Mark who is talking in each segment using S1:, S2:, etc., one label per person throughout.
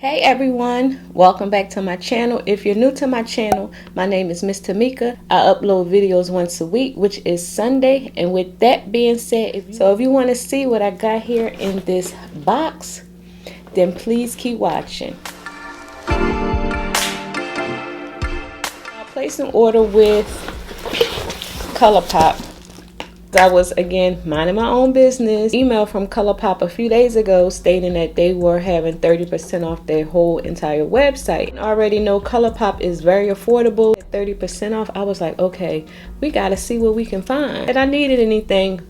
S1: Hey everyone, welcome back to my channel. If you're new to my channel, my name is Miss Tamika. I upload videos once a week, which is Sunday. And with that being said, if you want to see what I got here in this box, then please keep watching. I placed an order with Colorpop. I was again minding my own business. Email from Colorpop a few days ago stating that they were having 30% off their whole entire website. I already know Colorpop is very affordable. At 30% off, I was like, okay, we gotta see what we can find. And I needed anything,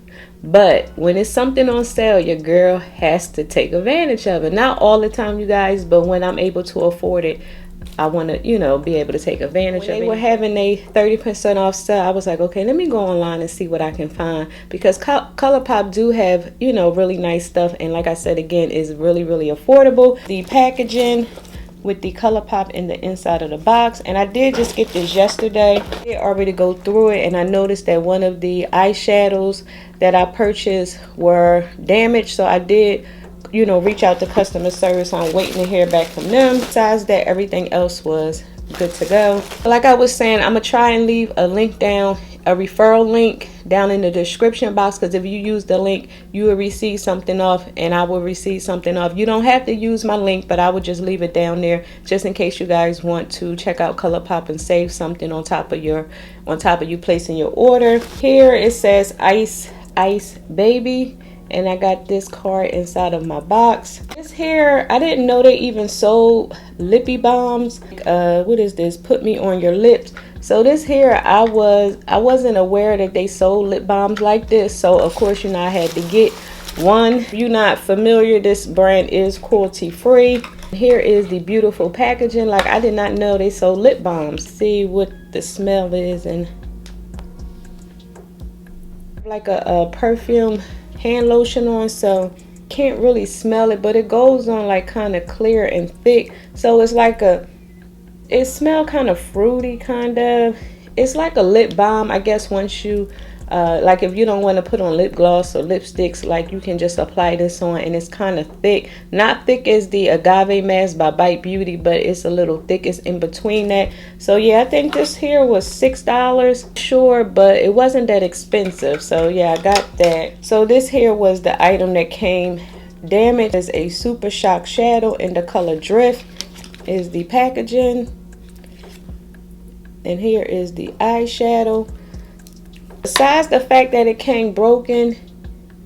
S1: but when it's something on sale, your girl has to take advantage of it. Not all the time, you guys, but when I'm able to afford it, I want to, be able to take advantage of it. They were having a 30% off sale. I was like, okay, let me go online and see what I can find, because Colorpop do have, really nice stuff. And like I said, again, is really, really affordable. The packaging with the Colorpop in the inside of the box. And I did just get this yesterday. I did already go through it, and I noticed that one of the eyeshadows that I purchased were damaged. So I did reach out to customer service. I'm waiting to hear back from them. Besides that, everything else was good to go. Like I was saying, I'm gonna try and leave a link down, a referral link down in the description box, because if you use the link, you will receive something off and I will receive something off. You don't have to use my link, but I would just leave it down there just in case you guys want to check out Colorpop and save something on top of you placing your order. Here it says Ice Baby. And I got this card inside of my box. This here, I didn't know they even sold lippy balms. What is this? Put me on your lips. So this here, I wasn't aware that they sold lip balms like this. So of course, I had to get one. If you're not familiar, this brand is cruelty free. Here is the beautiful packaging. Like, I did not know they sold lip balms. See what the smell is, and like a perfume hand lotion on, so can't really smell it, but it goes on like kind of clear and thick. So it's like it smells kind of fruity, kind of. It's like a lip balm, I guess. Once you like, if you don't want to put on lip gloss or lipsticks, like, you can just apply this on, and it's kind of thick. Not thick as the Agave Mask by Bite Beauty, but it's a little thick. It's in between that. So yeah, I think this here was $6, sure, but it wasn't that expensive. So yeah, I got that. So this here was the item that came damaged. It's a Super Shock Shadow in the color Drift is the packaging, and here is the eyeshadow. Besides the fact that it came broken,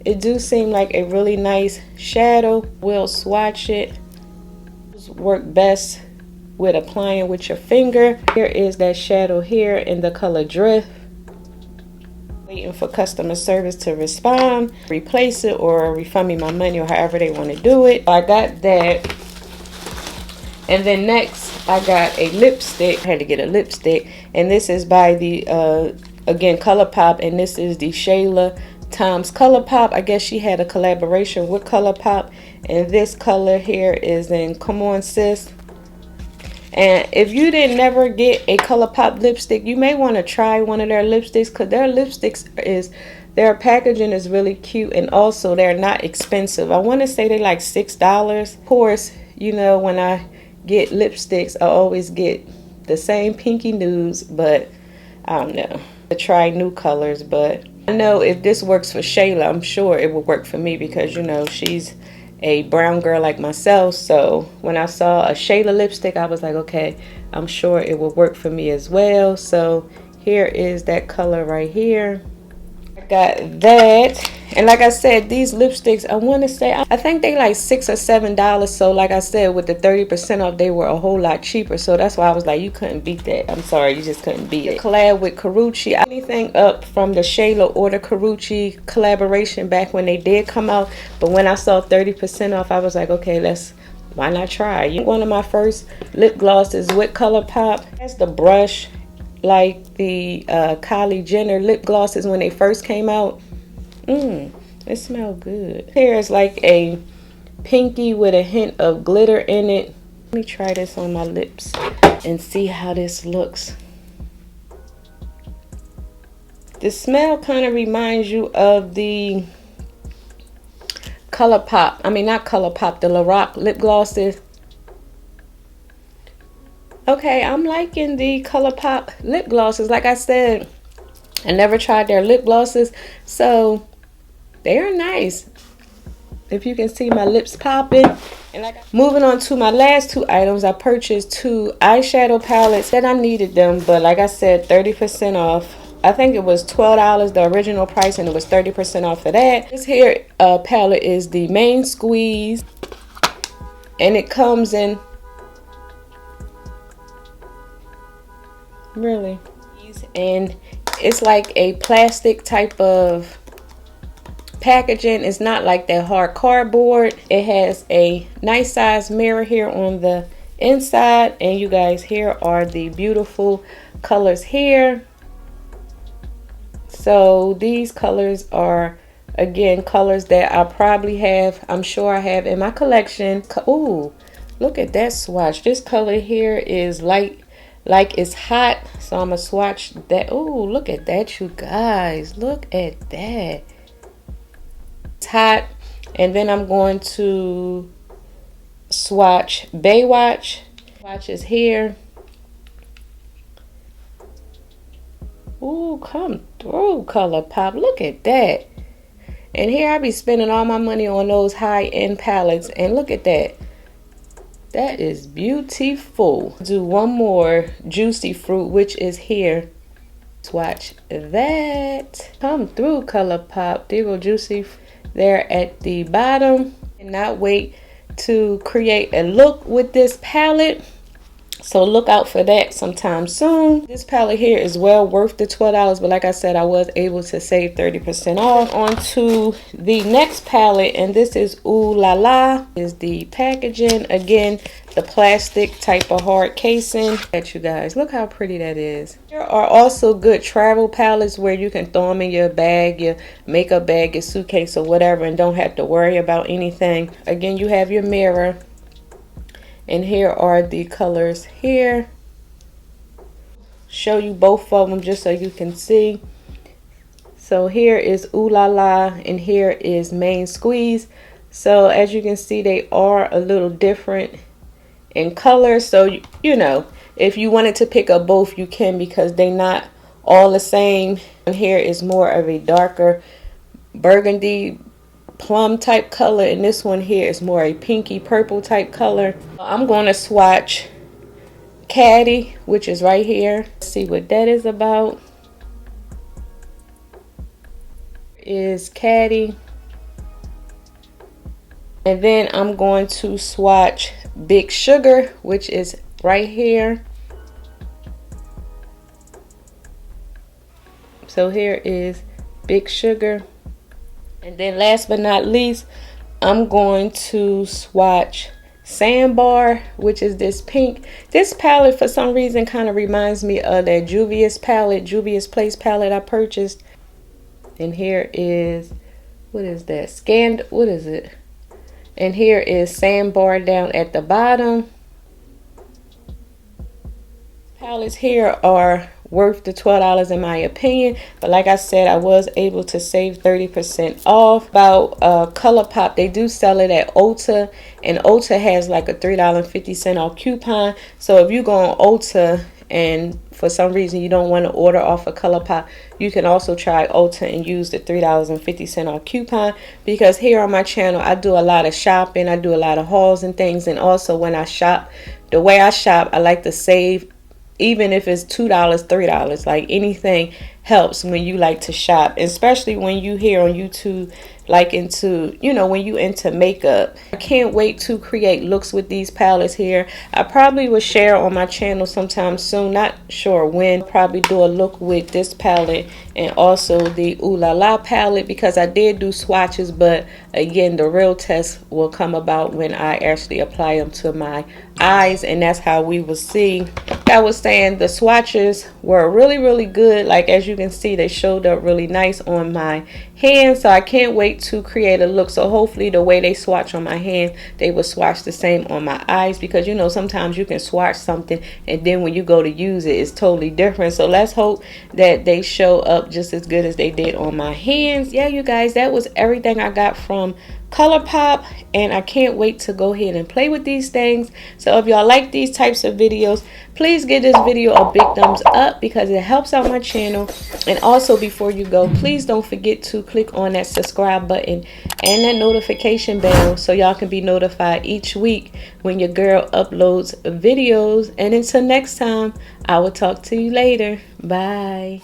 S1: it do seem like a really nice shadow. We'll swatch it. Work best with applying with your finger. Here is that shadow here in the color Drift. Waiting for customer service to respond, replace it, or refund me my money, or however they want to do it. I got that. And then next, I got a lipstick. I had to get a lipstick, and this is by the again, Colorpop, and this is the Shayla times Colorpop. I guess she had a collaboration with Colorpop, and this color here is in Come On Sis. And if you didn't never get a Colorpop lipstick, you may want to try one of their lipsticks, because their packaging is really cute, and also they're not expensive. I want to say they're like $6. Of course, when I get lipsticks, I always get the same pinky nudes, but I don't know, to try new colors. But I know if this works for Shayla, I'm sure it will work for me, because she's a brown girl like myself. So when I saw a Shayla lipstick, I was like, okay, I'm sure it will work for me as well. So here is that color right here. I got that. And like I said, these lipsticks, I want to say, I think they like $6 or $7. So like I said, with the 30% off, they were a whole lot cheaper. So that's why I was like, you couldn't beat that. I'm sorry, you just couldn't beat it. Collab with Carucci. Anything up from the Shayla or the Carucci collaboration back when they did come out. But when I saw 30% off, I was like, okay, why not try? One of my first lip glosses with Colorpop. That's the brush, like the Kylie Jenner lip glosses when they first came out. It smells good. Here is like a pinky with a hint of glitter in it. Let me try this on my lips and see how this looks. The smell kind of reminds you of the Colorpop. I mean, not Colorpop, the Lorac lip glosses. Okay, I'm liking the Colorpop lip glosses. Like I said, I never tried their lip glosses, so they are nice. If you can see my lips popping. And moving on to my last two items, I purchased two eyeshadow palettes that I needed them, but like I said, 30% off. I think it was $12 the original price, and it was 30% off of that. This here palette is the Main Squeeze, and it comes in really, and it's like a plastic type of packaging. It's not like that hard cardboard. It has a nice size mirror here on the inside, and you guys, here are the beautiful colors here. So these colors are, again, colors that I probably have, I'm sure I have in my collection. Ooh, look at that swatch. This color here is light, like it's hot, so I'm gonna swatch that. Ooh, look at that, you guys. Look at that. It's hot. And then I'm going to swatch Baywatch. Watch is here. Ooh, come through, Colorpop. Look at that. And here I be spending all my money on those high-end palettes, and look at that. That is beautiful. Do one more Juicy Fruit, which is here. Swatch that. Come through, Colorpop. There go Juicy there at the bottom. Cannot wait to create a look with this palette, so look out for that sometime soon. This palette here is well worth the $12, but like I said, I was able to save 30% off. On to the next palette, and this is Ooh La La. Is the packaging, again, the plastic type of hard casing. That, you guys, look how pretty that is. There are also good travel palettes where you can throw them in your bag, your makeup bag, your suitcase, or whatever, and don't have to worry about anything. Again, you have your mirror. And here are the colors here. Show you both of them just so you can see. So here is Ooh La La, and here is Main Squeeze. So as you can see, they are a little different in color. So, you know, if you wanted to pick up both, you can, because they're not all the same. And here is more of a darker burgundy plum type color, and this one here is more a pinky purple type color. I'm going to swatch Caddy, which is right here. See what that is about. Is Caddy. And then I'm going to swatch Big Sugar, which is right here. So here is Big Sugar. And then last but not least, I'm going to swatch Sandbar, which is this pink. This palette, for some reason, kind of reminds me of that Juvia's palette, Juvia's Place palette I purchased. And here is, what is that? What is it? And here is Sandbar down at the bottom. Palettes here are worth the $12 in my opinion, but like I said, I was able to save 30% off. About Colorpop, they do sell it at Ulta, and Ulta has like a $3.50 off coupon. So if you go on Ulta and for some reason you don't want to order off of Colorpop, you can also try Ulta and use the $3.50 off coupon, because here on my channel I do a lot of shopping, I do a lot of hauls and things, and also when I shop, the way I shop, I like to save. Even if it's $2, $3, like anything helps when you like to shop, especially when you here on YouTube, like into, you know, when you into makeup. I can't wait to create looks with these palettes here. I probably will share on my channel sometime soon, not sure when. Probably do a look with this palette and also the Ooh La La palette, because I did do swatches, but again, the real test will come about when I actually apply them to my eyes, and that's how we will see. I was saying the swatches were really good. Like as you can see, they showed up really nice on my hand, so I can't wait to create a look. So hopefully the way they swatch on my hand, they will swatch the same on my eyes, because you know sometimes you can swatch something and then when you go to use it, it's totally different. So let's hope that they show up just as good as they did on my hands. Yeah, you guys, that was everything I got from Colorpop, and I can't wait to go ahead and play with these things. So if y'all like these types of videos, please give this video a big thumbs up because it helps out my channel. And also, before you go, please don't forget to click on that subscribe button and that notification bell so y'all can be notified each week when your girl uploads videos. And until next time, I will talk to you later. Bye.